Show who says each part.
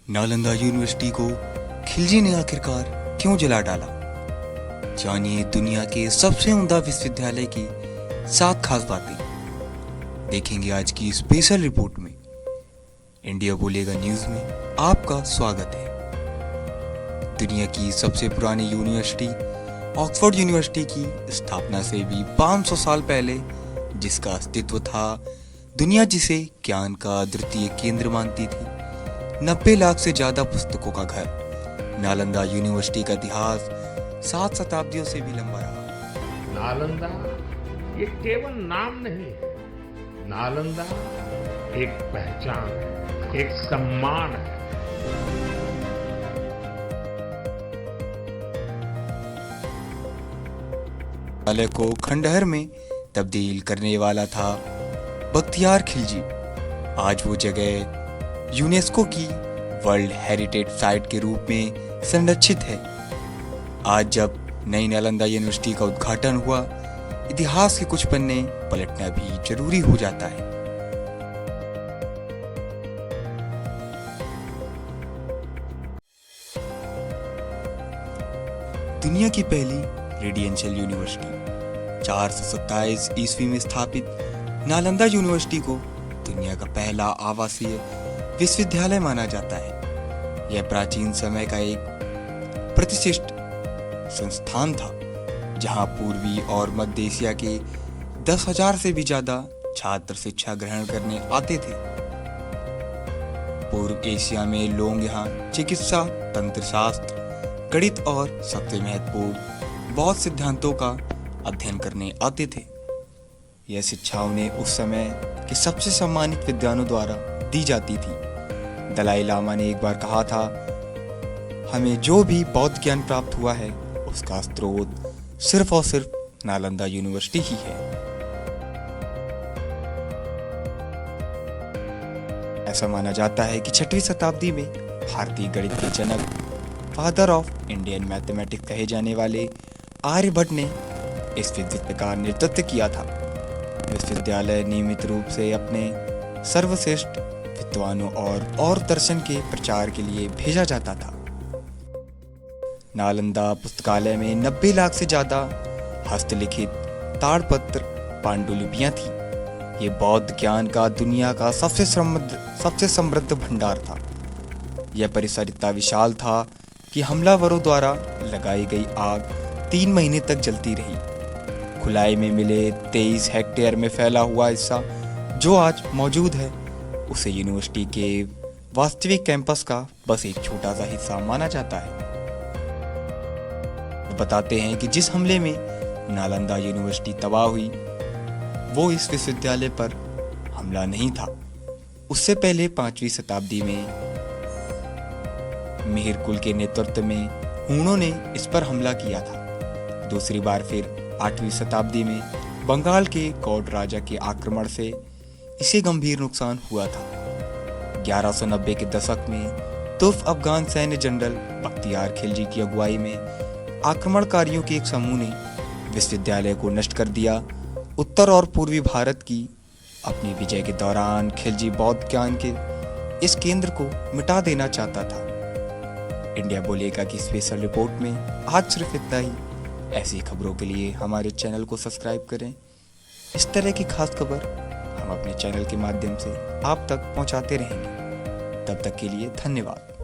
Speaker 1: Nalanda university को खिलजी ने आखिरकार क्यों जला डाला? जानिए दुनिया के सबसे उम्दा विश्वविद्यालय की 7 खास बातें देखेंगे आज की स्पेशल रिपोर्ट में। इंडिया बोलेगा न्यूज़ में आपका स्वागत है। दुनिया की सबसे पुरानी यूनिवर्सिटी ऑक्सफोर्ड यूनिवर्सिटी की स्थापना से भी 500 साल पहले जिसका अस्तित्व था, दुनिया जिसे ज्ञान का अद्वितीय केंद्र मानती थी, 90 लाख से ज्यादा पुस्तकों का घर, नालंदा यूनिवर्सिटी का इतिहास 7 शताब्दियों से भी लंबा रहा।
Speaker 2: नालंदा ये केवल नाम नहीं है, नालंदा एक पहचान है, एक सम्मान है।
Speaker 1: विद्यालय को खंडहर में तब्दील करने वाला था बख्तियार खिलजी। आज वो जगह यूनेस्को की वर्ल्ड हेरिटेज साइट के रूप में संरक्षित है। आज जब नई नालंदा यूनिवर्सिटी का उद्घाटन हुआ, इतिहास के कुछ पन्ने पलटना भी जरूरी हो जाता है। दुनिया की पहली रेजिडेंशियल यूनिवर्सिटी 427 ईस्वी में स्थापित नालंदा यूनिवर्सिटी को दुनिया का पहला आवासीय विश्वविद्यालय माना जाता है। यह प्राचीन समय का एक प्रतिष्ठित संस्थान था, जहां पूर्वी और मध्य एशिया के 10,000 से भी ज्यादा छात्र शिक्षा ग्रहण करने आते थे। पूर्व एशिया में लोग यहाँ चिकित्सा, तंत्र शास्त्र, गणित और सबसे महत्वपूर्ण बौद्ध सिद्धांतों का अध्ययन करने आते थे। यह शिक्षा उन्हें उस समय के सबसे सम्मानित विद्वानों द्वारा दी जाती थी। दलाई लामा ने एक बार कहा था, हमें जो भी बौद्ध ज्ञान प्राप्त हुआ है उसका स्रोत सिर्फ और सिर्फ नालंदा यूनिवर्सिटी ही है। ऐसा माना जाता है कि 6वीं शताब्दी में भारतीय गणित के जनक, फादर ऑफ इंडियन मैथमेटिक्स कहे जाने वाले आर्यभट्ट ने इस विद्यालय का नेतृत्व किया था। विश्वविद्यालय नियमित रूप से अपने सर्वश्रेष्ठ विद्वानों और दर्शन के प्रचार के लिए भेजा जाता था। नालंदा पुस्तकालय में 90 लाख से ज्यादा हस्तलिखित ताड़पत्र पांडुलिपियां थी। ये बौद्ध ज्ञान का दुनिया का सबसे समृद्ध भंडार था। यह परिसर इतना विशाल था कि हमलावरों द्वारा लगाई गई आग 3 महीने तक जलती रही। खुलाई में मिले 23 हेक्टेयर में फैला हुआ हिस्सा जो आज मौजूद है, उसे यूनिवर्सिटी के वास्तविक कैंपस का बस एक छोटा सा हिस्सा माना जाता है। बताते हैं कि जिस हमले में नालंदा यूनिवर्सिटी तबाह हुई, वो इस विश्वविद्यालय पर हमला नहीं था। उससे पहले 5वीं शताब्दी में मिहिर कुल के नेतृत्व में हूणों ने इस पर हमला किया था। दूसरी बार फिर 8वीं शताब्दी में बंगाल के गौड़ राजा के आक्रमण से इसे गंभीर नुकसान हुआ था। 1190 के दशक में तुर्क अफगान सैन्य जनरल बख्तियार खिलजी की अगुवाई में आक्रमणकारियों के एक समूह ने विश्वविद्यालय को नष्ट कर दिया। उत्तर और पूर्वी भारत की अपनी विजय के दौरान खिलजी बौद्ध ज्ञान के इस केंद्र को मिटा देना चाहता था। इंडिया बोलेगा की स्पेशल रिपोर्ट में आज सिर्फ इतना ही। ऐसी खबरों के लिए हमारे चैनल को सब्सक्राइब करें। इस तरह की खास खबर हम अपने चैनल के माध्यम से आप तक पहुंचाते रहेंगे। तब तक के लिए धन्यवाद।